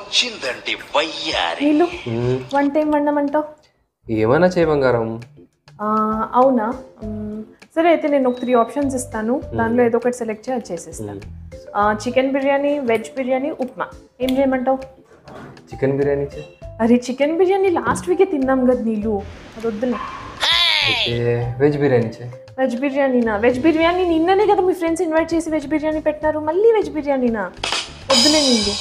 వచ్చిందండి వయ్యారి. నీళ్ళు వంట ఏం వండమంటావు? ఏమైనా చేయ బంగారం. అవునా, సరే అయితే నేను ఒక 3 ఆప్షన్స్ ఇస్తాను, దానిలో ఏదో ఒకటి సెలెక్ట్ చేసి చేసేస్తాను. చికెన్ బిర్యానీ, వెజ్ బిర్యానీ, ఉప్మా, ఏం చేయమంటావు? చికెన్ బిర్యానీ చే. అరే చికెన్ బిర్యానీ లాస్ట్ వీకే తిన్నాం కదా నీళ్ళు, అది వద్దులే. వెజ్ బిర్యానీ చే. వెజ్ బిర్యానీనా? వెజ్ బిర్యానీ నిన్ననే కదా మీ ఫ్రెండ్స్ ఇన్వైట్ చేసి వెజ్ బిర్యానీ పెట్టినారు, మళ్ళీ వెజ్ బిర్యానీనా? వద్దులే నీళ్ళు.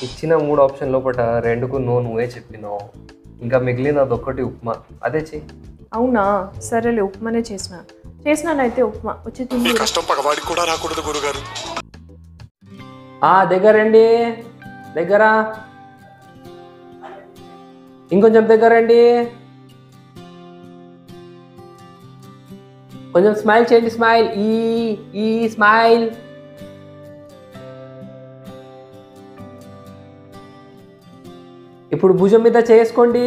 ఇచ్చిన 3 ఆప్షన్ లోపల 2కు నువ్వే చెప్పినావు, ఇంకా మిగిలినది ఒక్కటి ఉప్మా, అదే చెయ్యి. అవునా, సరేలే ఉప్మానే చేసినానైతే ఉప్మా వచ్చి తిండి. కష్టం పగవాడికి కూడా రాకూడదు గురుగారు. దగ్గరండి, దగ్గర ఇంకొంచెం దగ్గరండి, కొంచెం స్మైల్ చేయండి, స్మైల్, ఈ స్మైల్. ఇప్పుడు భుజం మీద చేసుకోండి.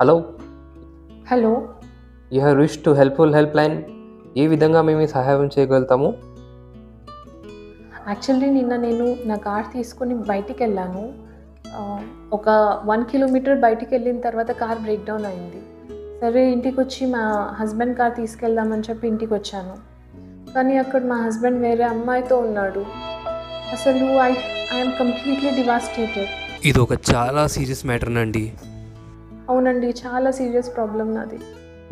Hello hello, you have reached to helpful help line. ఏ విధంగా మేము సహాయం చేయగలుగుతాము? యాక్చువల్లీ నిన్న నేను నా కార్ తీసుకొని బయటికి వెళ్ళాను. ఒక 1 కిలోమీటర్ బయటికి వెళ్ళిన తర్వాత కార్ బ్రేక్ డౌన్ అయింది. సరే ఇంటికి వచ్చి మా హస్బెండ్ కార్ తీసుకెళ్దామని చెప్పి ఇంటికి వచ్చాను, కానీ అక్కడ మా హస్బెండ్ వేరే అమ్మాయితో ఉన్నాడు. అసలు ఐఎమ్ కంప్లీట్లీ డివాస్టేటెడ్. ఇది ఒక చాలా సీరియస్ మ్యాటర్ అండి. అవునండి, చాలా సీరియస్ ప్రాబ్లం నాది.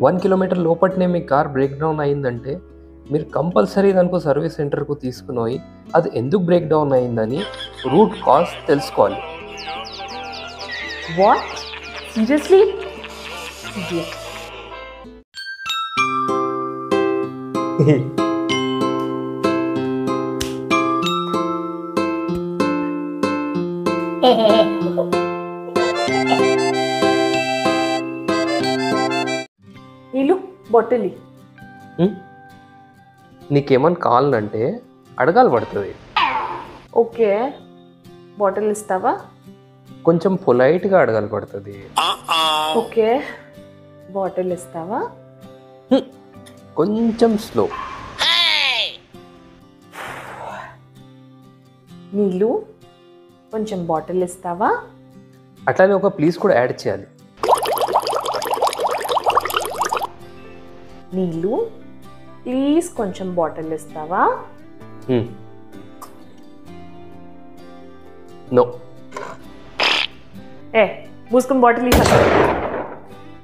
1 కిలోమీటర్ లోపట్నే మీ కార్ బ్రేక్ డౌన్ అయిందంటే మీరు కంపల్సరీ దానికి సర్వీస్ సెంటర్కు తీసుకుని పోయి అది ఎందుకు బ్రేక్ డౌన్ అయిందని రూట్ కాజ్ తెలుసుకోవాలి. వాట్? సీరియస్లీ? నీళ్ళు బాటిల్. నీకేమన్నా కావాలంటే అడగాలి పడుతుంది. ఓకే, బాటిల్ ఇస్తావా? కొంచెం పొలైట్గా అడగాలి పడుతుంది. ఓకే, బాటిల్ ఇస్తావా? కొంచెం స్లో. నీళ్ళు కొంచెం బాటిల్ ఇస్తావా? అట్లానే ఒక ప్లీజ్ కూడా యాడ్ చేయాలి. నీళ్ళు ప్లీజ్ కొంచెం బాటిల్ ఇస్తావా? నో. మూసుకుని బాటిల్ ఇస్తా.